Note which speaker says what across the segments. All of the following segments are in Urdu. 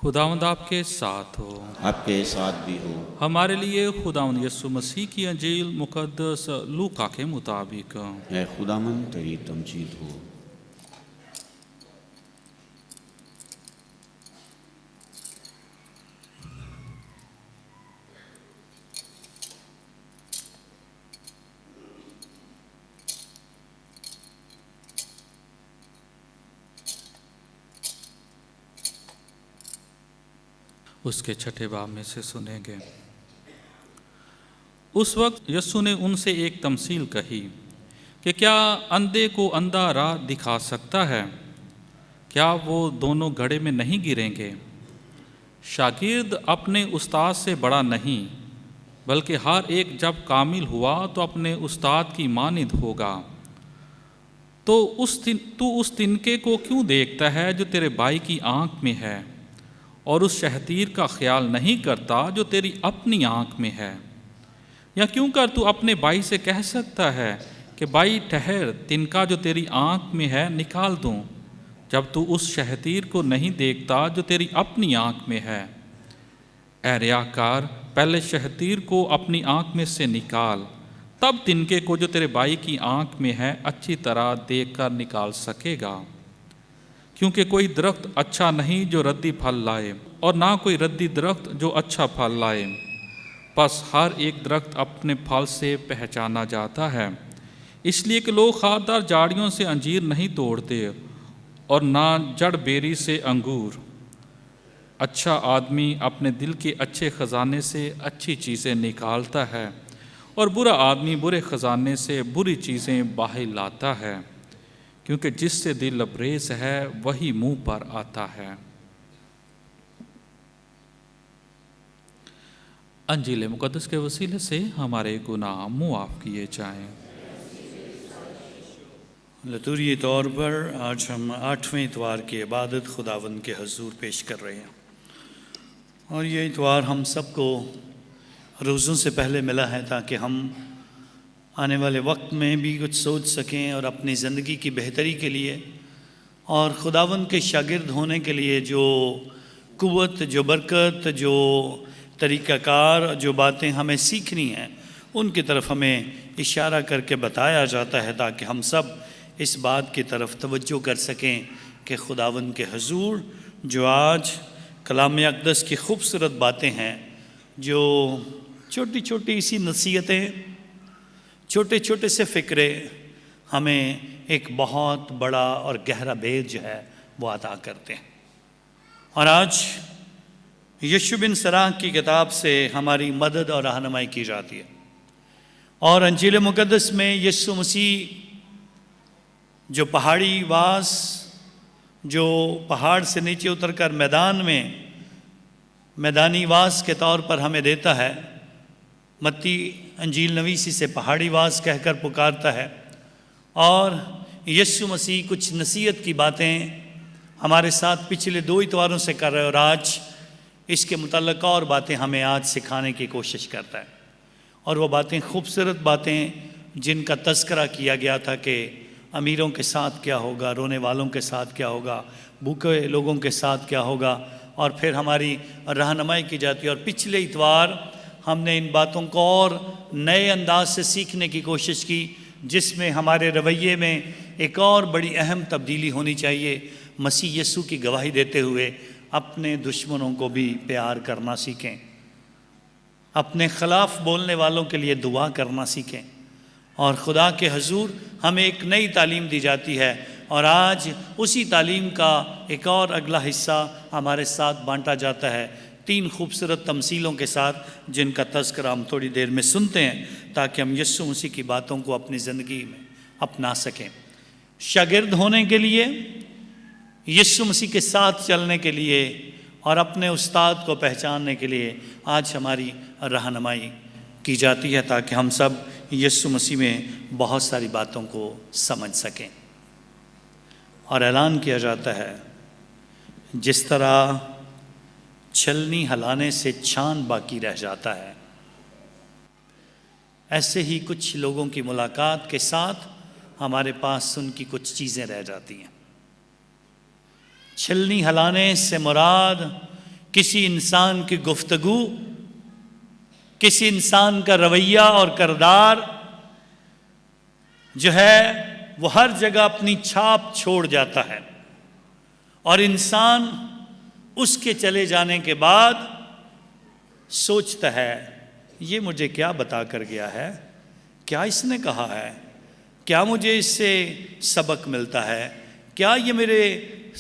Speaker 1: خداوند آپ کے ساتھ ہو۔
Speaker 2: آپ کے ساتھ بھی ہو۔
Speaker 1: ہمارے لیے خداوند یسوع مسیح کی انجیل مقدس لوقا کے مطابق۔
Speaker 2: اے خداوند تیری تمجید ہو۔
Speaker 1: اس کے چھٹے باب میں سے سنیں گے۔ اس وقت یسوع نے ان سے ایک تمثیل کہی کہ کیا اندھے کو اندھا راہ دکھا سکتا ہے؟ کیا وہ دونوں گڑھے میں نہیں گریں گے؟ شاگرد اپنے استاد سے بڑا نہیں، بلکہ ہر ایک جب کامل ہوا تو اپنے استاد کی مانند ہوگا۔ تو اس تنکے کو کیوں دیکھتا ہے جو تیرے بھائی کی آنکھ میں ہے، اور اس شہتیر کا خیال نہیں کرتا جو تیری اپنی آنکھ میں ہے؟ یا کیوں کر تو اپنے بھائی سے کہہ سکتا ہے کہ بھائی ٹھہر، تنکا جو تیری آنکھ میں ہے نکال دوں، جب تو اس شہتیر کو نہیں دیکھتا جو تیری اپنی آنکھ میں ہے؟ اے ریاکار، پہلے شہتیر کو اپنی آنکھ میں سے نکال، تب تنکے کو جو تیرے بھائی کی آنکھ میں ہے اچھی طرح دیکھ کر نکال سکے گا۔ کیونکہ کوئی درخت اچھا نہیں جو ردی پھل لائے، اور نہ کوئی ردی درخت جو اچھا پھل لائے۔ پس ہر ایک درخت اپنے پھل سے پہچانا جاتا ہے۔ اس لیے کہ لوگ خاردار جھاڑیوں سے انجیر نہیں توڑتے، اور نہ جڑ بیری سے انگور۔ اچھا آدمی اپنے دل کے اچھے خزانے سے اچھی چیزیں نکالتا ہے، اور برا آدمی برے خزانے سے بری چیزیں باہر لاتا ہے، کیونکہ جس سے دل لبریز ہے وہی منہ پر آتا ہے۔ انجیل مقدس کے وسیلے سے ہمارے گناہ معاف کیے جائیں۔
Speaker 3: لطوری طور پر آج ہم 8ویں اتوار کی عبادت خداوند کے حضور پیش کر رہے ہیں، اور یہ اتوار ہم سب کو روزوں سے پہلے ملا ہے تاکہ ہم آنے والے وقت میں بھی کچھ سوچ سکیں، اور اپنی زندگی کی بہتری کے لیے اور خداوند کے شاگرد ہونے کے لیے جو قوت، جو برکت، جو طریقہ کار، جو باتیں ہمیں سیکھنی ہیں، ان کی طرف ہمیں اشارہ کر کے بتایا جاتا ہے، تاکہ ہم سب اس بات کی طرف توجہ کر سکیں کہ خداوند کے حضور جو آج کلام اقدس کی خوبصورت باتیں ہیں، جو چھوٹی چھوٹی اسی نصیحتیں، چھوٹے چھوٹے سے فکرے ہمیں ایک بہت بڑا اور گہرا بھید جو ہے وہ عطا کرتے ہیں۔ اور آج یشوع بن سراح کی کتاب سے ہماری مدد اور رہنمائی کی جاتی ہے، اور انجیل مقدس میں یسوع مسیح جو پہاڑی واس، جو پہاڑ سے نیچے اتر کر میدانی واس کے طور پر ہمیں دیتا ہے، متی انجیل نویسی سے پہاڑی واس کہہ کر پکارتا ہے، اور یسوع مسیح کچھ نصیحت کی باتیں ہمارے ساتھ پچھلے 2 اتواروں سے کر رہے، اور آج اس کے متعلق اور باتیں ہمیں آج سکھانے کی کوشش کرتا ہے۔ اور وہ باتیں خوبصورت باتیں جن کا تذکرہ کیا گیا تھا کہ امیروں کے ساتھ کیا ہوگا، رونے والوں کے ساتھ کیا ہوگا، بھوکے لوگوں کے ساتھ کیا ہوگا، اور پھر ہماری رہنمائی کی جاتی ہے۔ اور پچھلے اتوار ہم نے ان باتوں کو اور نئے انداز سے سیکھنے کی کوشش کی، جس میں ہمارے رویے میں ایک اور بڑی اہم تبدیلی ہونی چاہیے۔ مسیح یسوع کی گواہی دیتے ہوئے اپنے دشمنوں کو بھی پیار کرنا سیکھیں، اپنے خلاف بولنے والوں کے لیے دعا کرنا سیکھیں، اور خدا کے حضور ہمیں ایک نئی تعلیم دی جاتی ہے، اور آج اسی تعلیم کا ایک اور اگلا حصہ ہمارے ساتھ بانٹا جاتا ہے 3 خوبصورت تمثیلوں کے ساتھ، جن کا تذکرہ ہم تھوڑی دیر میں سنتے ہیں تاکہ ہم یسوع مسیح کی باتوں کو اپنی زندگی میں اپنا سکیں۔ شاگرد ہونے کے لیے، یسوع مسیح کے ساتھ چلنے کے لیے، اور اپنے استاد کو پہچاننے کے لیے آج ہماری رہنمائی کی جاتی ہے، تاکہ ہم سب یسوع مسیح میں بہت ساری باتوں کو سمجھ سکیں۔ اور اعلان کیا جاتا ہے، جس طرح چھلنی ہلانے سے چھان باقی رہ جاتا ہے، ایسے ہی کچھ لوگوں کی ملاقات کے ساتھ ہمارے پاس ان کی کچھ چیزیں رہ جاتی ہیں۔ چھلنی ہلانے سے مراد کسی انسان کی گفتگو، کسی انسان کا رویہ اور کردار جو ہے وہ ہر جگہ اپنی چھاپ چھوڑ جاتا ہے، اور انسان اس کے چلے جانے کے بعد سوچتا ہے یہ مجھے کیا بتا کر گیا ہے، کیا اس نے کہا ہے، کیا مجھے اس سے سبق ملتا ہے، کیا یہ میرے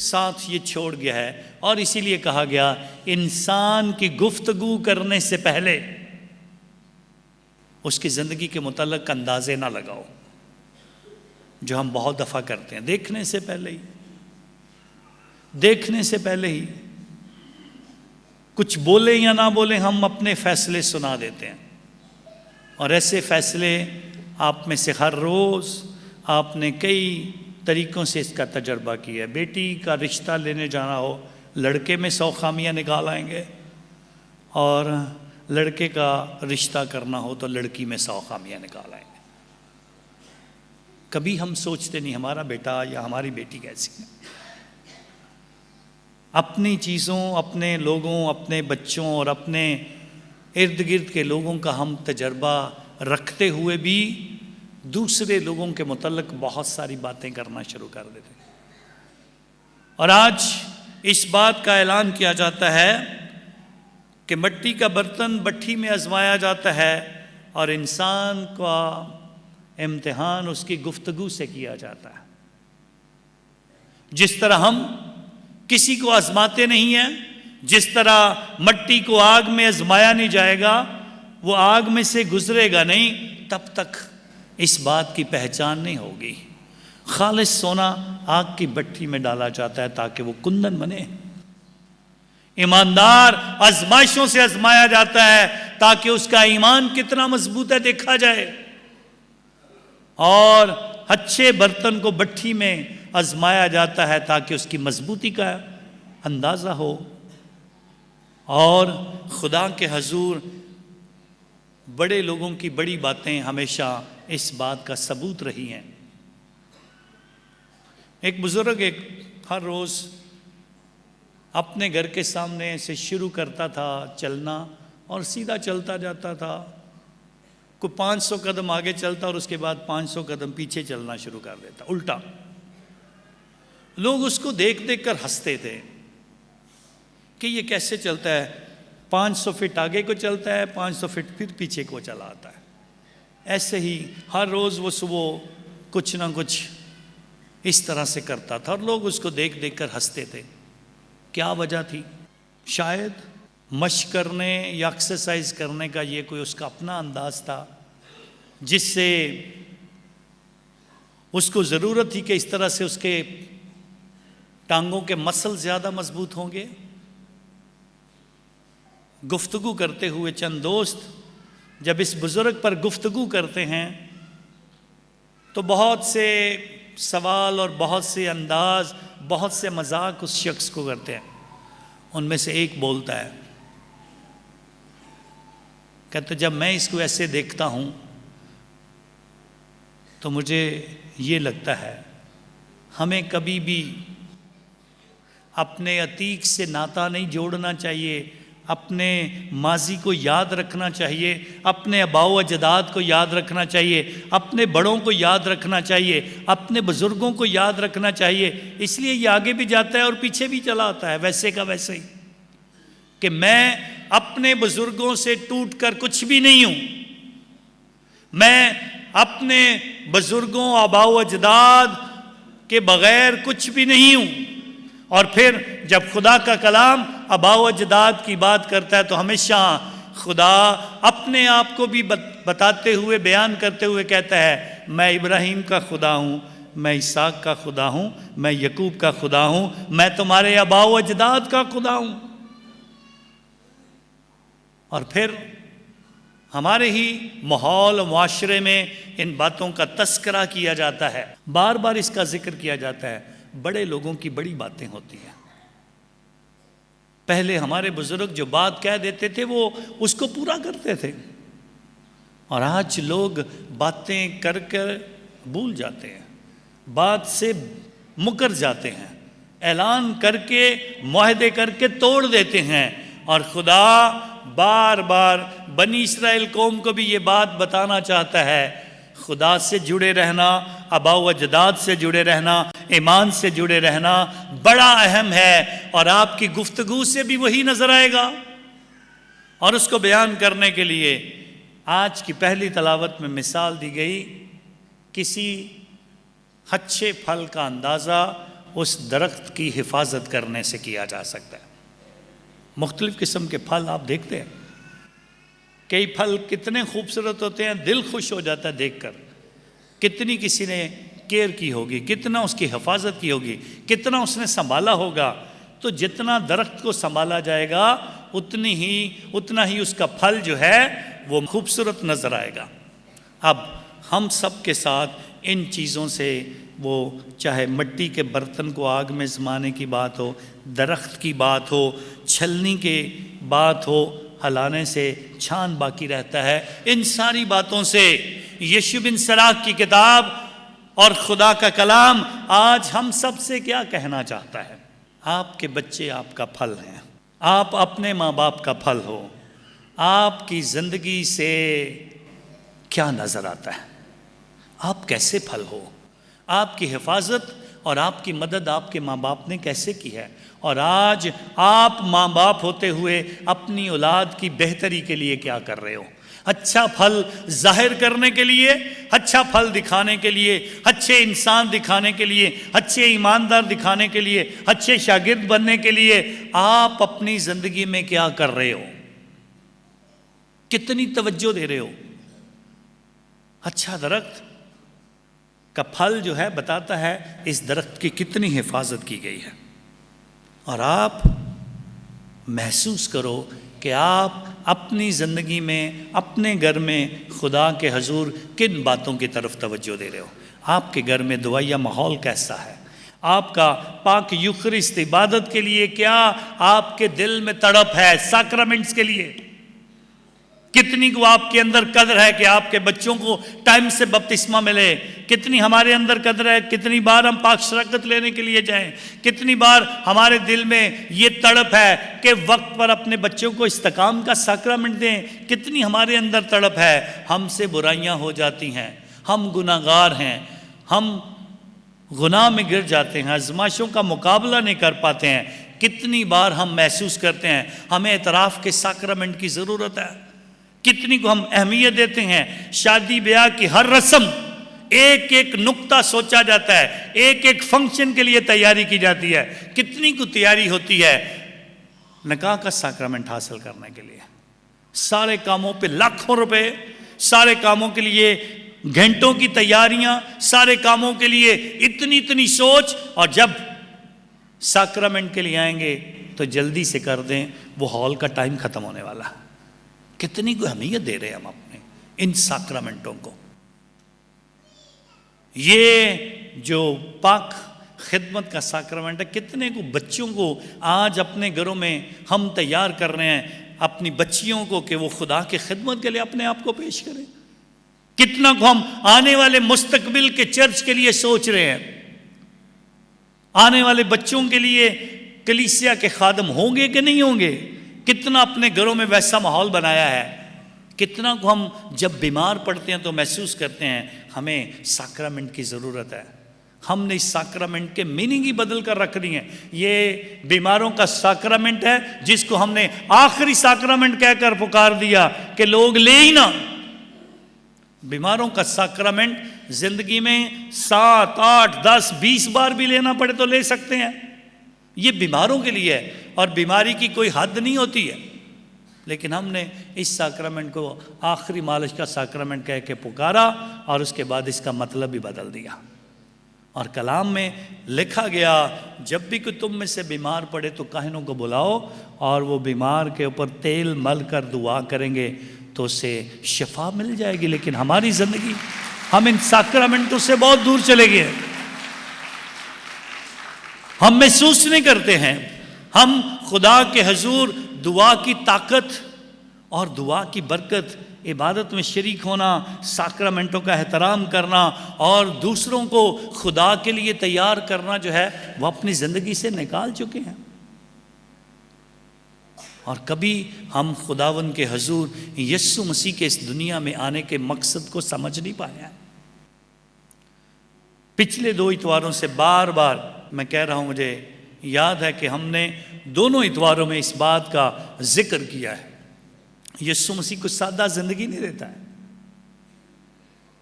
Speaker 3: ساتھ یہ چھوڑ گیا ہے۔ اور اسی لیے کہا گیا انسان کی گفتگو کرنے سے پہلے اس کی زندگی کے متعلق اندازے نہ لگاؤ، جو ہم بہت دفعہ کرتے ہیں، دیکھنے سے پہلے ہی کچھ بولے یا نہ بولے ہم اپنے فیصلے سنا دیتے ہیں، اور ایسے فیصلے آپ میں سے ہر روز آپ نے کئی طریقوں سے اس کا تجربہ کیا ہے۔ بیٹی کا رشتہ لینے جانا ہو، لڑکے میں 100 خامیاں نکال آئیں گے، اور لڑکے کا رشتہ کرنا ہو تو لڑکی میں 100 خامیاں نکال آئیں گے۔ کبھی ہم سوچتے نہیں ہمارا بیٹا یا ہماری بیٹی کیسی ہے۔ اپنی چیزوں، اپنے لوگوں، اپنے بچوں اور اپنے ارد گرد کے لوگوں کا ہم تجربہ رکھتے ہوئے بھی دوسرے لوگوں کے متعلق بہت ساری باتیں کرنا شروع کر دیتے ہیں۔ اور آج اس بات کا اعلان کیا جاتا ہے کہ مٹی کا برتن بھٹی میں آزمایا جاتا ہے، اور انسان کا امتحان اس کی گفتگو سے کیا جاتا ہے۔ جس طرح ہم کسی کو آزماتے نہیں ہیں، جس طرح مٹی کو آگ میں آزمایا نہیں جائے گا، وہ آگ میں سے گزرے گا نہیں، تب تک اس بات کی پہچان نہیں ہوگی۔ خالص سونا آگ کی بھٹی میں ڈالا جاتا ہے تاکہ وہ کندن بنے۔ ایماندار آزمائشوں سے آزمایا جاتا ہے تاکہ اس کا ایمان کتنا مضبوط ہے دیکھا جائے، اور اچھے برتن کو بھٹی میں آزمایا جاتا ہے تاکہ اس کی مضبوطی کا اندازہ ہو۔ اور خدا کے حضور بڑے لوگوں کی بڑی باتیں ہمیشہ اس بات کا ثبوت رہی ہیں۔ ایک بزرگ ہر روز اپنے گھر کے سامنے سے شروع کرتا تھا چلنا، اور سیدھا چلتا جاتا تھا، کوئی 500 قدم آگے چلتا اور اس کے بعد 500 قدم پیچھے چلنا شروع کر دیتا، الٹا۔ لوگ اس کو دیکھ دیکھ کر ہنستے تھے کہ یہ کیسے چلتا ہے، 500 فٹ آگے کو چلتا ہے، 500 فٹ پھر پیچھے کو چلا آتا ہے۔ ایسے ہی ہر روز وہ صبح کچھ نہ کچھ اس طرح سے کرتا تھا، اور لوگ اس کو دیکھ دیکھ کر ہنستے تھے۔ کیا وجہ تھی؟ شاید مشق کرنے یا ایکسرسائز کرنے کا یہ کوئی اس کا اپنا انداز تھا، جس سے اس کو ضرورت تھی کہ اس طرح سے اس کے ٹانگوں کے مسل زیادہ مضبوط ہوں گے۔ گفتگو کرتے ہوئے چند دوست جب اس بزرگ پر گفتگو کرتے ہیں تو بہت سے سوال اور بہت سے انداز، بہت سے مذاق اس شخص کو کرتے ہیں۔ ان میں سے ایک بولتا ہے، کہتا جب میں اس کو ایسے دیکھتا ہوں تو مجھے یہ لگتا ہے ہمیں کبھی بھی اپنے عتیق سے ناطہ نہیں جوڑنا چاہیے، اپنے ماضی کو یاد رکھنا چاہیے، اپنے آباء و اجداد کو یاد رکھنا چاہیے، اپنے بڑوں کو یاد رکھنا چاہیے، اپنے بزرگوں کو یاد رکھنا چاہیے۔ اس لیے یہ آگے بھی جاتا ہے اور پیچھے بھی چلا آتا ہے، ویسے کا ویسے ہی، کہ میں اپنے بزرگوں سے ٹوٹ کر کچھ بھی نہیں ہوں، میں اپنے بزرگوں آباء و اجداد کے بغیر کچھ بھی نہیں ہوں۔ اور پھر جب خدا کا کلام آباء و اجداد کی بات کرتا ہے تو ہمیشہ خدا اپنے آپ کو بھی بتاتے ہوئے، بیان کرتے ہوئے کہتا ہے میں ابراہیم کا خدا ہوں، میں اسحاق کا خدا ہوں، میں یعقوب کا خدا ہوں، میں تمہارے آباء و اجداد کا خدا ہوں۔ اور پھر ہمارے ہی ماحول و معاشرے میں ان باتوں کا تذکرہ کیا جاتا ہے، بار بار اس کا ذکر کیا جاتا ہے۔ بڑے لوگوں کی بڑی باتیں ہوتی ہیں۔ پہلے ہمارے بزرگ جو بات کہہ دیتے تھے وہ اس کو پورا کرتے تھے، اور آج لوگ باتیں کر کر بھول جاتے ہیں، بات سے مکر جاتے ہیں، اعلان کر کے معاہدے کر کے توڑ دیتے ہیں. اور خدا بار بار بنی اسرائیل قوم کو بھی یہ بات بتانا چاہتا ہے، خدا سے جڑے رہنا، آباء و اجداد سے جڑے رہنا، ایمان سے جڑے رہنا بڑا اہم ہے. اور آپ کی گفتگو سے بھی وہی نظر آئے گا. اور اس کو بیان کرنے کے لیے آج کی پہلی تلاوت میں مثال دی گئی، کسی اچھے پھل کا اندازہ اس درخت کی حفاظت کرنے سے کیا جا سکتا ہے. مختلف قسم کے پھل آپ دیکھتے ہیں، کئی پھل کتنے خوبصورت ہوتے ہیں، دل خوش ہو جاتا ہے دیکھ کر. کتنی کسی نے کیئر کی ہوگی، کتنا اس کی حفاظت کی ہوگی، کتنا اس نے سنبھالا ہوگا. تو جتنا درخت کو سنبھالا جائے گا اتنا ہی اس کا پھل جو ہے وہ خوبصورت نظر آئے گا. اب ہم سب کے ساتھ ان چیزوں سے، وہ چاہے مٹی کے برتن کو آگ میں زمانے کی بات ہو، درخت کی بات ہو، چھلنی کی بات ہو، ہلانے سے چھان باقی رہتا ہے، ان ساری باتوں سے یشوع بن سراخ کی کتاب اور خدا کا کلام آج ہم سب سے کیا کہنا چاہتا ہے؟ آپ کے بچے آپ کا پھل ہیں، آپ اپنے ماں باپ کا پھل ہو. آپ کی زندگی سے کیا نظر آتا ہے؟ آپ کیسے پھل ہو؟ آپ کی حفاظت اور آپ کی مدد آپ کے ماں باپ نے کیسے کی ہے؟ اور آج آپ ماں باپ ہوتے ہوئے اپنی اولاد کی بہتری کے لیے کیا کر رہے ہو؟ اچھا پھل ظاہر کرنے کے لیے، اچھا پھل دکھانے کے لیے، اچھے انسان دکھانے کے لیے، اچھے ایماندار دکھانے کے لیے، اچھے شاگرد بننے کے لیے آپ اپنی زندگی میں کیا کر رہے ہو؟ کتنی توجہ دے رہے ہو؟ اچھا درخت کا پھل جو ہے بتاتا ہے اس درخت کی کتنی حفاظت کی گئی ہے. اور آپ محسوس کرو کہ آپ اپنی زندگی میں، اپنے گھر میں خدا کے حضور کن باتوں کی طرف توجہ دے رہے ہو. آپ کے گھر میں دعائیا ماحول کیسا ہے؟ آپ کا پاک یوخرست عبادت کے لیے کیا آپ کے دل میں تڑپ ہے؟ سیکرمنٹس کے لیے کتنی کو آپ کے اندر قدر ہے کہ آپ کے بچوں کو ٹائم سے بپتسمہ ملے؟ کتنی ہمارے اندر قدر ہے؟ کتنی بار ہم پاک شرکت لینے کے لیے جائیں؟ کتنی بار ہمارے دل میں یہ تڑپ ہے کہ وقت پر اپنے بچوں کو استقام کا سیکرمنٹ دیں؟ کتنی ہمارے اندر تڑپ ہے؟ ہم سے برائیاں ہو جاتی ہیں، ہم گناہگار ہیں، ہم گناہ میں گر جاتے ہیں، آزمائشوں کا مقابلہ نہیں کر پاتے ہیں. کتنی بار ہم محسوس کرتے ہیں ہمیں اعتراف کے سیکرمنٹ کی ضرورت ہے. کتنی کو ہم اہمیت دیتے ہیں. شادی بیاہ کی ہر رسم، ایک ایک نقطہ سوچا جاتا ہے، ایک ایک فنکشن کے لیے تیاری کی جاتی ہے. کتنی کو تیاری ہوتی ہے نکاح کا سیکرمنٹ حاصل کرنے کے لیے؟ سارے کاموں پہ لاکھوں روپے، سارے کاموں کے لیے گھنٹوں کی تیاریاں، سارے کاموں کے لیے اتنی سوچ. اور جب سیکرمنٹ کے لیے آئیں گے تو جلدی سے کر دیں، وہ ہال کا ٹائم ختم ہونے والا ہے. کتنی کو اہمیت دے رہے ہیں ہم اپنے ان سیکرمنٹوں کو. یہ جو پاک خدمت کا سیکرمنٹ ہے، کتنے کو بچوں کو آج اپنے گھروں میں ہم تیار کر رہے ہیں اپنی بچیوں کو کہ وہ خدا کی خدمت کے لیے اپنے آپ کو پیش کریں. کتنا کو ہم آنے والے مستقبل کے چرچ کے لیے سوچ رہے ہیں، آنے والے بچوں کے لیے کلیسیا کے خادم ہوں گے کہ نہیں ہوں گے. کتنا اپنے گھروں میں ویسا ماحول بنایا ہے. کتنا کو ہم جب بیمار پڑتے ہیں تو محسوس کرتے ہیں ہمیں سیکرمنٹ کی ضرورت ہے. ہم نے اس سیکرمنٹ کے میننگ ہی بدل کر رکھ دی ہیں. یہ بیماروں کا سیکرمنٹ ہے جس کو ہم نے آخری سیکرمنٹ کہہ کر پکار دیا کہ لوگ لے ہی نہ. بیماروں کا سیکرمنٹ زندگی میں 7، 8، 10، 20 بار بھی لینا پڑے تو لے سکتے ہیں. یہ بیماروں کے لیے ہے اور بیماری کی کوئی حد نہیں ہوتی ہے. لیکن ہم نے اس سیکرمنٹ کو آخری مالش کا سیکرمنٹ کہہ کے پکارا اور اس کے بعد اس کا مطلب بھی بدل دیا. اور کلام میں لکھا گیا جب بھی کوئی تم میں سے بیمار پڑے تو کاہنوں کو بلاؤ اور وہ بیمار کے اوپر تیل مل کر دعا کریں گے تو اسے شفا مل جائے گی. لیکن ہماری زندگی، ہم ان سیکرمنٹوں سے بہت دور چلے گئے. ہم محسوس نہیں کرتے ہیں. ہم خدا کے حضور دعا کی طاقت اور دعا کی برکت، عبادت میں شریک ہونا، ساکرامنٹوں کا احترام کرنا اور دوسروں کو خدا کے لیے تیار کرنا جو ہے وہ اپنی زندگی سے نکال چکے ہیں۔ اور کبھی ہم خداوند کے حضور یسوع مسیح کے اس دنیا میں آنے کے مقصد کو سمجھ نہیں پائے ہیں۔ پچھلے 2 اتواروں سے بار بار میں کہہ رہا ہوں، مجھے یاد ہے کہ ہم نے دونوں اتواروں میں اس بات کا ذکر کیا ہے، یسوع مسیح کو سادہ زندگی نہیں دیتا ہے،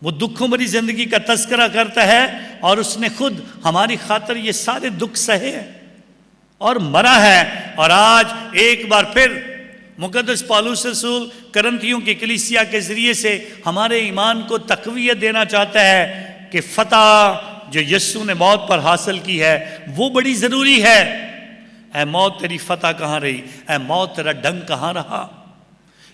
Speaker 3: وہ دکھوں بھری زندگی کا تذکرہ کرتا ہے، اور اس نے خود ہماری خاطر یہ سارے دکھ سہے ہیں اور مرا ہے، اور آج ایک بار پھر مقدس پالوس رسول کرنتھیوں کی کلیسیا کے ذریعے سے ہمارے ایمان کو تقویت دینا چاہتا ہے کہ فتح جو یسوع نے موت پر حاصل کی ہے وہ بڑی ضروری ہے۔ اے موت تیری فتح کہاں رہی؟ اے موت تیرا ڈنگ کہاں رہا؟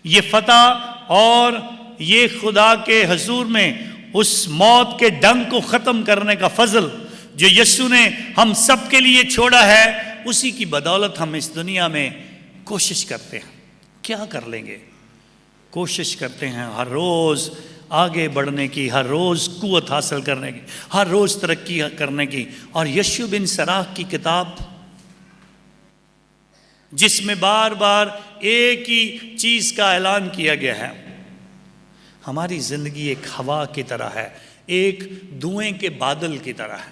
Speaker 3: یہ فتح اور یہ خدا کے حضور میں اس موت کے ڈنگ کو ختم کرنے کا فضل جو یسوع نے ہم سب کے لیے چھوڑا ہے، اسی کی بدولت ہم اس دنیا میں کوشش کرتے ہیں۔ کیا کر لیں گے؟ کوشش کرتے ہیں ہر روز آگے بڑھنے کی، ہر روز قوت حاصل کرنے کی، ہر روز ترقی کرنے کی۔ اور یشوع بن سراخ کی کتاب جس میں بار بار ایک ہی چیز کا اعلان کیا گیا ہے، ہماری زندگی ایک ہوا کی طرح ہے، ایک دھوئیں کے بادل کی طرح ہے،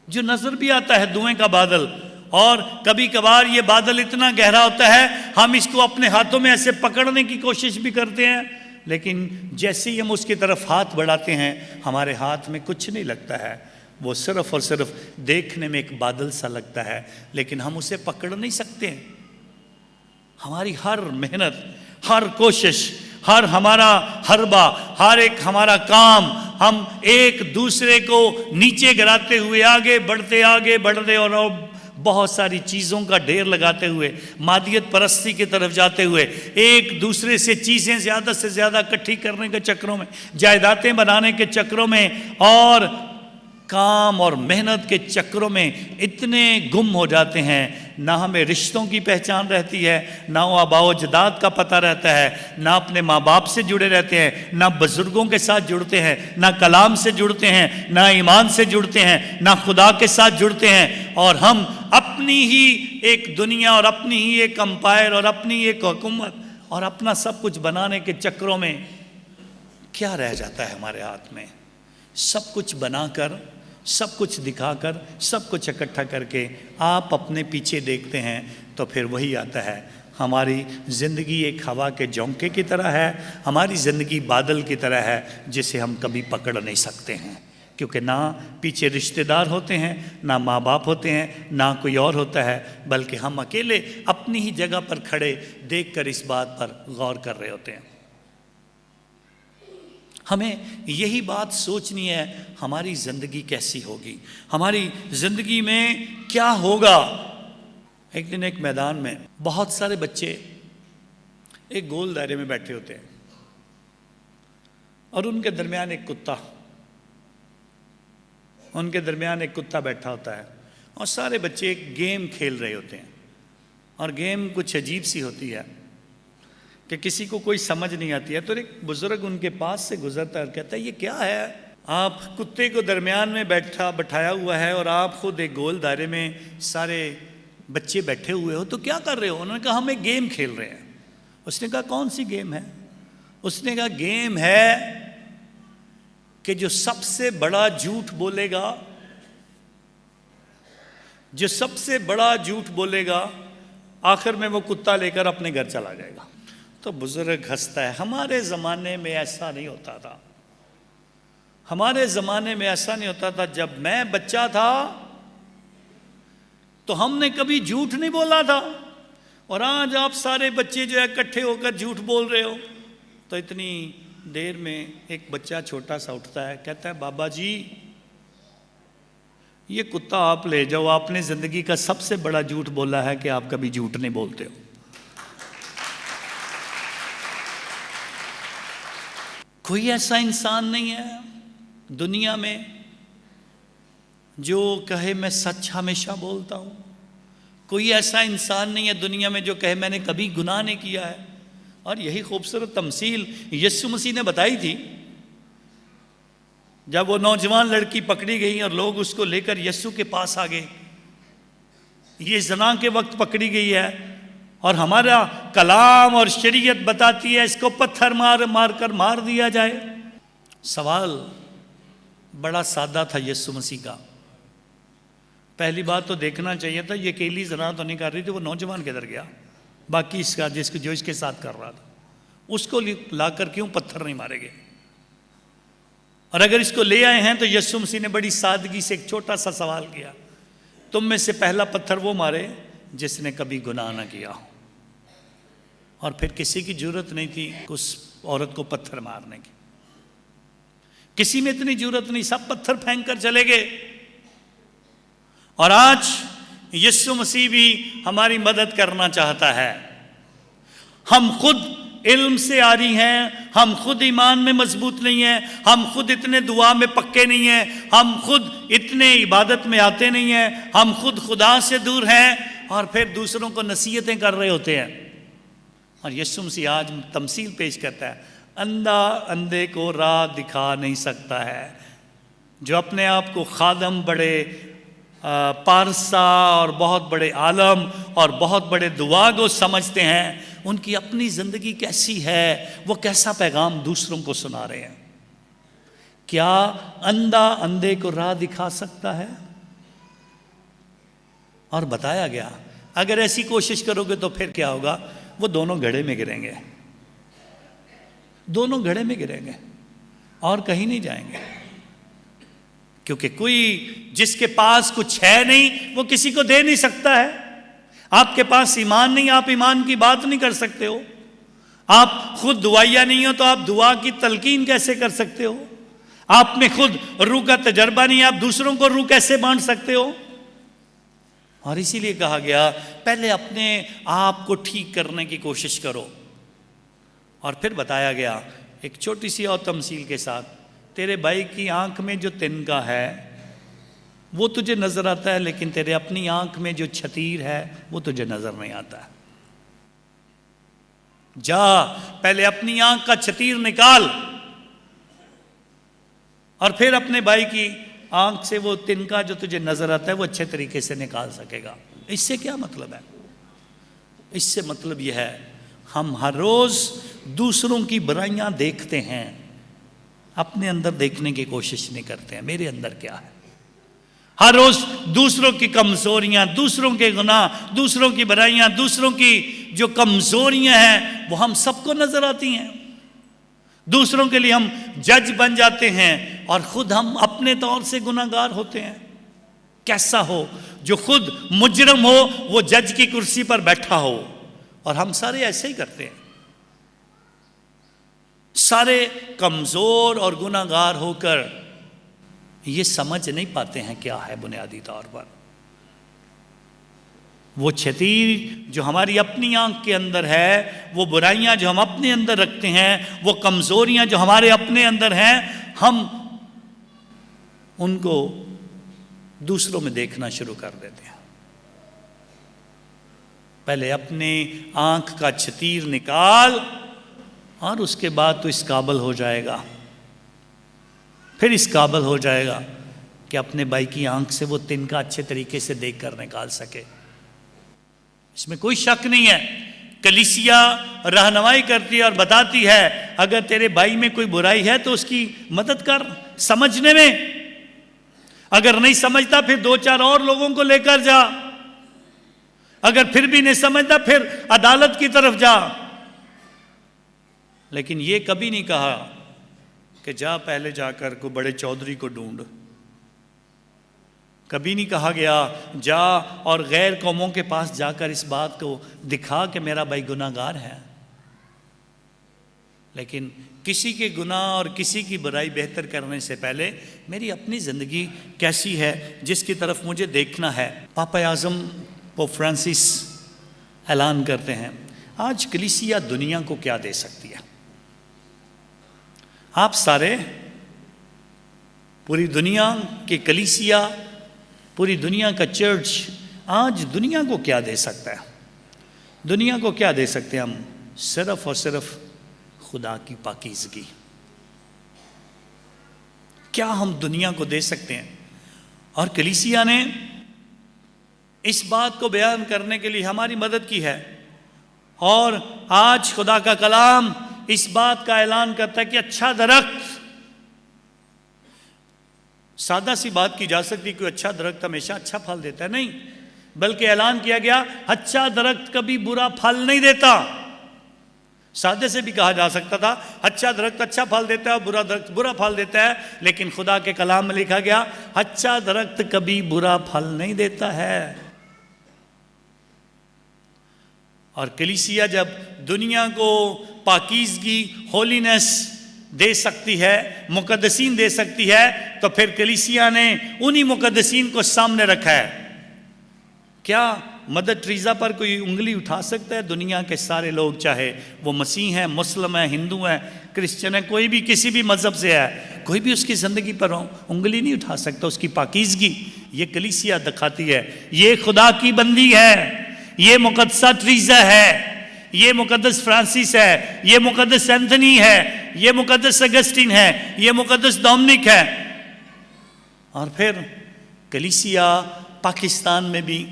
Speaker 3: جو نظر بھی آتا ہے دھوئیں کا بادل، اور کبھی کبھار یہ بادل اتنا گہرا ہوتا ہے ہم اس کو اپنے ہاتھوں میں ایسے پکڑنے کی کوشش بھی کرتے ہیں، لیکن جیسے ہی ہم اس کی طرف ہاتھ بڑھاتے ہیں ہمارے ہاتھ میں کچھ نہیں لگتا ہے، وہ صرف اور صرف دیکھنے میں ایک بادل سا لگتا ہے، لیکن ہم اسے پکڑ نہیں سکتے۔ ہماری ہر محنت، ہر کوشش، ہر ہمارا حربہ، ہر ایک ہمارا کام، ہم ایک دوسرے کو نیچے گراتے ہوئے آگے بڑھتے اور بہت ساری چیزوں کا ڈھیر لگاتے ہوئے، مادیت پرستی کی طرف جاتے ہوئے، ایک دوسرے سے چیزیں زیادہ سے زیادہ اکٹھی کرنے کے چکروں میں، جائیدادیں بنانے کے چکروں میں اور کام اور محنت کے چکروں میں اتنے گم ہو جاتے ہیں، نہ ہمیں رشتوں کی پہچان رہتی ہے، نہ وہ آباء و اجداد کا پتہ رہتا ہے، نہ اپنے ماں باپ سے جڑے رہتے ہیں، نہ بزرگوں کے ساتھ جڑتے ہیں، نہ کلام سے جڑتے ہیں، نہ ایمان سے جڑتے ہیں، نہ خدا کے ساتھ جڑتے ہیں، اور ہم اپنی ہی ایک دنیا اور اپنی ہی ایک امپائر اور اپنی ایک حکومت اور اپنا سب کچھ بنانے کے چکروں میں کیا رہ جاتا ہے ہمارے ہاتھ میں؟ سب کچھ بنا کر، سب کچھ دکھا کر، سب کچھ اکٹھا کر کے آپ اپنے پیچھے دیکھتے ہیں تو پھر وہی آتا ہے، ہماری زندگی ایک ہوا کے جھونکے کی طرح ہے، ہماری زندگی بادل کی طرح ہے جسے ہم کبھی پکڑ نہیں سکتے ہیں، کیونکہ نہ پیچھے رشتہ دار ہوتے ہیں، نہ ماں باپ ہوتے ہیں، نہ کوئی اور ہوتا ہے، بلکہ ہم اکیلے اپنی ہی جگہ پر کھڑے دیکھ کر اس بات پر غور کر رہے ہوتے ہیں۔ ہمیں یہی بات سوچنی ہے، ہماری زندگی کیسی ہوگی، ہماری زندگی میں کیا ہوگا۔ ایک دن ایک میدان میں بہت سارے بچے ایک گول دائرے میں بیٹھے ہوتے ہیں اور ان کے درمیان ایک کتا بیٹھا ہوتا ہے، اور سارے بچے ایک گیم کھیل رہے ہوتے ہیں، اور گیم کچھ عجیب سی ہوتی ہے کہ کسی کو کوئی سمجھ نہیں آتی ہے۔ تو ایک بزرگ ان کے پاس سے گزرتا ہے اور کہتا ہے یہ کیا ہے؟ آپ کتے کو درمیان میں بٹھایا ہوا ہے اور آپ خود ایک گول دائرے میں سارے بچے بیٹھے ہوئے ہو، تو کیا کر رہے ہو؟ انہوں نے کہا ہم ایک گیم کھیل رہے ہیں۔ اس نے کہا کون سی گیم ہے؟ اس نے کہا گیم ہے کہ جو سب سے بڑا جھوٹ بولے گا، جو سب سے بڑا جھوٹ بولے گا، آخر میں وہ کتا لے کر اپنے گھر چلا جائے گا۔ تو بزرگ ہنستا ہے۔ ہمارے زمانے میں ایسا نہیں ہوتا تھا، ہمارے زمانے میں ایسا نہیں ہوتا تھا۔ جب میں بچہ تھا تو ہم نے کبھی جھوٹ نہیں بولا تھا، اور آج آپ سارے بچے جو ہے اکٹھے ہو کر جھوٹ بول رہے ہو۔ تو اتنی دیر میں ایک بچہ چھوٹا سا اٹھتا ہے، کہتا ہے بابا جی یہ کتا آپ لے جاؤ، آپ نے زندگی کا سب سے بڑا جھوٹ بولا ہے کہ آپ کبھی جھوٹ نہیں بولتے ہو۔ کوئی ایسا انسان نہیں ہے دنیا میں جو کہے میں سچ ہمیشہ بولتا ہوں۔ کوئی ایسا انسان نہیں ہے دنیا میں جو کہے میں نے کبھی گناہ نہیں کیا ہے۔ اور یہی خوبصورت تمثیل یسوع مسیح نے بتائی تھی جب وہ نوجوان لڑکی پکڑی گئی اور لوگ اس کو لے کر یسوع کے پاس آ گئے. یہ زنا کے وقت پکڑی گئی ہے اور ہمارا کلام اور شریعت بتاتی ہے اس کو پتھر مار کر مار دیا جائے. سوال بڑا سادہ تھا یسوع مسیح کا. پہلی بات تو دیکھنا چاہیے تھا یہ اکیلی زنا تو نہیں کر رہی تھی, وہ نوجوان کدھر گیا؟ باقی اس کا جو اس کے ساتھ کر رہا تھا اس کو لا کر کیوں پتھر نہیں مارے گئے؟ اور اگر اس کو لے آئے ہیں تو یسوع مسیح نے بڑی سادگی سے ایک چھوٹا سا سوال کیا, تم میں سے پہلا پتھر وہ مارے جس نے کبھی گناہ نہ کیا ہو. اور پھر کسی کی ضرورت نہیں تھی اس عورت کو پتھر مارنے کی. کسی میں اتنی ضرورت نہیں, سب پتھر پھینک کر چلے گئے. اور آج یسوع مسیح بھی ہماری مدد کرنا چاہتا ہے. ہم خود علم سے عاری ہیں, ہم خود ایمان میں مضبوط نہیں ہیں, ہم خود اتنے دعا میں پکے نہیں ہیں, ہم خود اتنے عبادت میں آتے نہیں ہیں, ہم خود خدا سے دور ہیں اور پھر دوسروں کو نصیحتیں کر رہے ہوتے ہیں. اور یسوع مسیح آج تمثیل پیش کرتا ہے, اندھا اندھے کو راہ دکھا نہیں سکتا ہے. جو اپنے آپ کو خادم, بڑے پارسا اور بہت بڑے عالم اور بہت بڑے دعا گو سمجھتے ہیں, ان کی اپنی زندگی کیسی ہے, وہ کیسا پیغام دوسروں کو سنا رہے ہیں. کیا اندھا اندھے کو راہ دکھا سکتا ہے؟ اور بتایا گیا اگر ایسی کوشش کرو گے تو پھر کیا ہوگا؟ وہ دونوں گڑھے میں گریں گے, دونوں گڑھے میں گریں گے اور کہیں نہیں جائیں گے. کیونکہ کوئی جس کے پاس کچھ ہے نہیں وہ کسی کو دے نہیں سکتا ہے. آپ کے پاس ایمان نہیں, آپ ایمان کی بات نہیں کر سکتے ہو. آپ خود دعائیا نہیں ہو تو آپ دعا کی تلقین کیسے کر سکتے ہو؟ آپ میں خود روح کا تجربہ نہیں, آپ دوسروں کو روح کیسے بانٹ سکتے ہو؟ اور اسی لیے کہا گیا پہلے اپنے آپ کو ٹھیک کرنے کی کوشش کرو. اور پھر بتایا گیا ایک چھوٹی سی اور تمثیل کے ساتھ, تیرے بھائی کی آنکھ میں جو تنکا ہے وہ تجھے نظر آتا ہے, لیکن تیرے اپنی آنکھ میں جو چھتیر ہے وہ تجھے نظر نہیں آتا ہے. جا پہلے اپنی آنکھ کا چھتیر نکال اور پھر اپنے بھائی کی آنکھ سے وہ تنکا جو تجھے نظر آتا ہے وہ اچھے طریقے سے نکال سکے گا. اس سے کیا مطلب ہے؟ اس سے مطلب یہ ہے ہم ہر روز دوسروں کی برائیاں دیکھتے ہیں, اپنے اندر دیکھنے کی کوشش نہیں کرتے ہیں میرے اندر کیا ہے. ہر روز دوسروں کی کمزوریاں, دوسروں کے گناہ, دوسروں کی برائیاں, دوسروں کی جو کمزوریاں ہیں وہ ہم سب کو نظر آتی ہیں. دوسروں کے لیے ہم جج بن جاتے ہیں اور خود ہم اپنے طور سے گناہ گار ہوتے ہیں. کیسا ہو جو خود مجرم ہو وہ جج کی کرسی پر بیٹھا ہو, اور ہم سارے ایسے ہی کرتے ہیں. سارے کمزور اور گناہ گار ہو کر یہ سمجھ نہیں پاتے ہیں کیا ہے بنیادی طور پر. وہ چھتیر جو ہماری اپنی آنکھ کے اندر ہے, وہ برائیاں جو ہم اپنے اندر رکھتے ہیں, وہ کمزوریاں جو ہمارے اپنے اندر ہیں, ہم ان کو دوسروں میں دیکھنا شروع کر دیتے ہیں. پہلے اپنے آنکھ کا چھتیر نکال اور اس کے بعد تو اس قابل ہو جائے گا, پھر اس قابل ہو جائے گا کہ اپنے بھائی کی آنکھ سے وہ تنکا اچھے طریقے سے دیکھ کر نکال سکے. اس میں کوئی شک نہیں ہے. کلیسیا رہنمائی کرتی ہے اور بتاتی ہے اگر تیرے بھائی میں کوئی برائی ہے تو اس کی مدد کر سمجھنے میں. اگر نہیں سمجھتا پھر 2-4 اور لوگوں کو لے کر جا. اگر پھر بھی نہیں سمجھتا پھر عدالت کی طرف جا. لیکن یہ کبھی نہیں کہا کہ جا پہلے جا کر کو بڑے چودھری کو ڈھونڈ. کبھی نہیں کہا گیا جا اور غیر قوموں کے پاس جا کر اس بات کو دکھا کہ میرا بھائی گناہ گار ہے. لیکن کسی کے گناہ اور کسی کی برائی بہتر کرنے سے پہلے میری اپنی زندگی کیسی ہے جس کی طرف مجھے دیکھنا ہے. پاپا اعظم پوپ فرانسس اعلان کرتے ہیں آج کلیسیا دنیا کو کیا دے سکتی ہے. آپ سارے پوری دنیا کے کلیسیا, پوری دنیا کا چرچ آج دنیا کو کیا دے سکتا ہے؟ دنیا کو کیا دے سکتے ہیں ہم؟ صرف اور صرف خدا کی پاکیزگی. کیا ہم دنیا کو دے سکتے ہیں؟ اور کلیسیا نے اس بات کو بیان کرنے کے لیے ہماری مدد کی ہے. اور آج خدا کا کلام اس بات کا اعلان کرتا ہے کہ اچھا درخت، سادہ سی بات کی جا سکتی، کوئی اچھا درخت ہمیشہ اچھا پھل دیتا ہے؟ نہیں، بلکہ اعلان کیا گیا اچھا درخت کبھی برا پھل نہیں دیتا. سادے سے بھی کہا جا سکتا تھا اچھا درخت اچھا پھل دیتا ہے اور برا درخت برا پھل دیتا ہے، لیکن خدا کے کلام میں لکھا گیا اچھا درخت کبھی برا پھل نہیں دیتا ہے. اور کلیسیا جب دنیا کو پاکیزگی، ہولینس دے سکتی ہے، مقدسین دے سکتی ہے، تو پھر کلیسیا نے انہی مقدسین کو سامنے رکھا ہے. کیا مدر ٹریزا پر کوئی انگلی اٹھا سکتا ہے؟ دنیا کے سارے لوگ، چاہے وہ مسیح ہیں، مسلم ہیں، ہندو ہیں، کرسچن ہیں، کوئی بھی کسی بھی مذہب سے ہے، کوئی بھی اس کی زندگی پر انگلی نہیں اٹھا سکتا. اس کی پاکیزگی یہ کلیسیا دکھاتی ہے. یہ خدا کی بندی ہے، یہ مقدسہ ٹریزا ہے، یہ مقدس فرانسس ہے، یہ مقدس اینتھنی ہے، یہ مقدس اگسٹین ہے، یہ مقدس ڈومنک ہے. اور پھر کلیسیا پاکستان میں بھی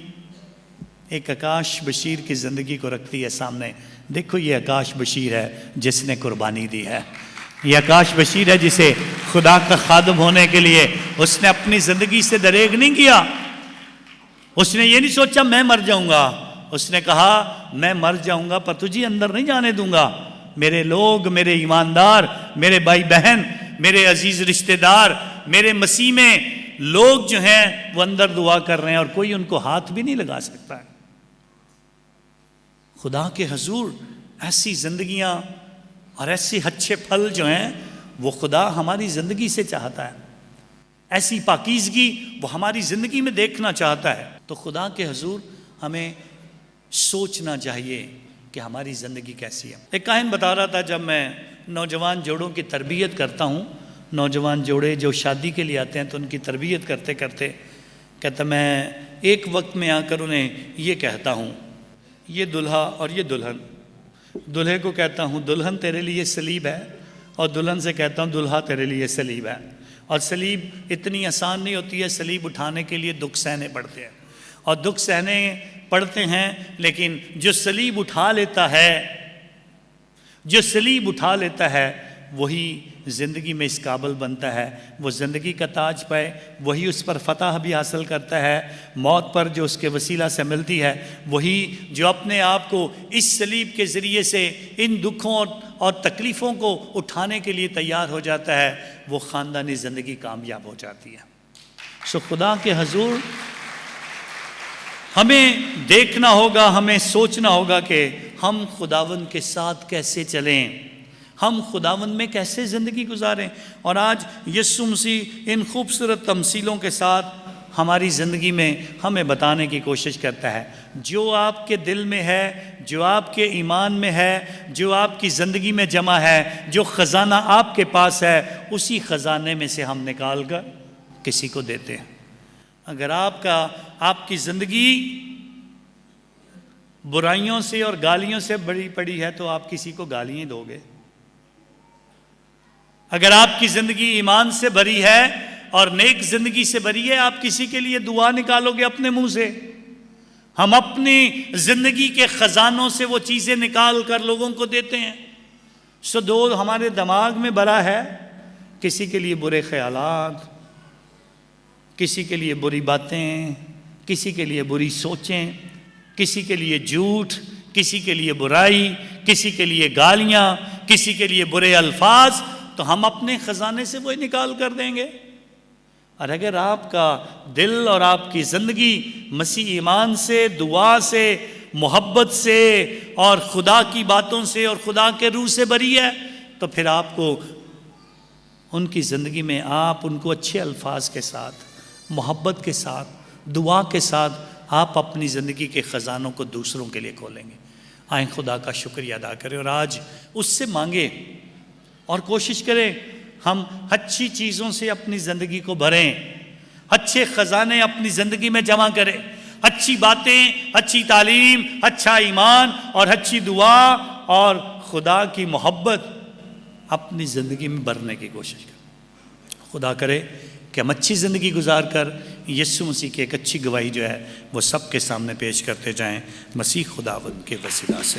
Speaker 3: ایک آکاش بشیر کی زندگی کو رکھتی ہے سامنے. دیکھو یہ آکاش بشیر ہے جس نے قربانی دی ہے. یہ آکاش بشیر ہے جسے خدا کا خادم ہونے کے لیے اس نے اپنی زندگی سے دریغ نہیں کیا. اس نے یہ نہیں سوچا میں مر جاؤں گا. اس نے کہا میں مر جاؤں گا پر تجھے اندر نہیں جانے دوں گا. میرے لوگ، میرے ایماندار، میرے بھائی بہن، میرے عزیز رشتہ دار، میرے مسیح میں لوگ جو ہیں وہ اندر دعا کر رہے ہیں اور کوئی ان کو ہاتھ بھی نہیں لگا سکتا ہے. خدا کے حضور ایسی زندگیاں اور ایسے اچھے پھل جو ہیں وہ خدا ہماری زندگی سے چاہتا ہے. ایسی پاکیزگی وہ ہماری زندگی میں دیکھنا چاہتا ہے. تو خدا کے حضور ہمیں سوچنا چاہیے کہ ہماری زندگی کیسی ہے. ایک کاہن بتا رہا تھا جب میں نوجوان جوڑوں کی تربیت کرتا ہوں، نوجوان جوڑے جو شادی کے لیے آتے ہیں تو ان کی تربیت کرتے کرتے کہتا میں ایک وقت میں آ کر انہیں یہ کہتا ہوں، یہ دلہا اور یہ دلہن، دلہے کو کہتا ہوں دلہن تیرے لیے صلیب ہے، اور دلہن سے کہتا ہوں دلہا تیرے لیے صلیب ہے. اور صلیب اتنی آسان نہیں ہوتی ہے، صلیب اٹھانے کے لیے دکھ سہنے پڑتے ہیں اور دکھ سہنے پڑتے ہیں. لیکن جو صلیب اٹھا لیتا ہے، جو صلیب اٹھا لیتا ہے وہی زندگی میں اس قابل بنتا ہے. وہ زندگی کا تاج پائے، وہی اس پر فتح بھی حاصل کرتا ہے. موت پر جو اس کے وسیلہ سے ملتی ہے وہی جو اپنے آپ کو اس صلیب کے ذریعے سے ان دکھوں اور تکلیفوں کو اٹھانے کے لیے تیار ہو جاتا ہے، وہ خاندانی زندگی کامیاب ہو جاتی ہے. سو خدا کے حضور ہمیں دیکھنا ہوگا، ہمیں سوچنا ہوگا کہ ہم خداوند کے ساتھ کیسے چلیں، ہم خداوند میں کیسے زندگی گزاریں. اور آج یسوع مسیح ان خوبصورت تمثیلوں کے ساتھ ہماری زندگی میں ہمیں بتانے کی کوشش کرتا ہے. جو آپ کے دل میں ہے، جو آپ کے ایمان میں ہے، جو آپ کی زندگی میں جمع ہے، جو خزانہ آپ کے پاس ہے، اسی خزانے میں سے ہم نکال کر کسی کو دیتے ہیں. اگر آپ کی زندگی برائیوں سے اور گالیوں سے بڑی پڑی ہے تو آپ کسی کو گالیاں دو گے. اگر آپ کی زندگی ایمان سے بھری ہے اور نیک زندگی سے بھری ہے، آپ کسی کے لیے دعا نکالو گے اپنے منہ سے. ہم اپنی زندگی کے خزانوں سے وہ چیزیں نکال کر لوگوں کو دیتے ہیں. سو دو ہمارے دماغ میں بھرا ہے، کسی کے لیے برے خیالات، کسی کے لیے بری باتیں، کسی کے لیے بری سوچیں، کسی کے لیے جھوٹ، کسی کے لیے برائی، کسی کے لیے گالیاں، کسی کے لیے برے الفاظ، تو ہم اپنے خزانے سے وہی نکال کر دیں گے. اور اگر آپ کا دل اور آپ کی زندگی مسیح ایمان سے، دعا سے، محبت سے اور خدا کی باتوں سے اور خدا کے روح سے بھری ہے، تو پھر آپ کو ان کی زندگی میں آپ ان کو اچھے الفاظ کے ساتھ، محبت کے ساتھ، دعا کے ساتھ آپ اپنی زندگی کے خزانوں کو دوسروں کے لیے کھولیں گے. آئیں خدا کا شکریہ ادا کریں اور آج اس سے مانگیں اور کوشش کریں ہم اچھی چیزوں سے اپنی زندگی کو بھریں، اچھے خزانے اپنی زندگی میں جمع کریں، اچھی باتیں، اچھی تعلیم، اچھا ایمان اور اچھی دعا اور خدا کی محبت اپنی زندگی میں بھرنے کی کوشش کریں۔ خدا کرے کہ ہم اچھی زندگی گزار کر یسوع مسیح کی ایک اچھی گواہی جو ہے وہ سب کے سامنے پیش کرتے جائیں، مسیح خداوند کے وسیلہ سے۔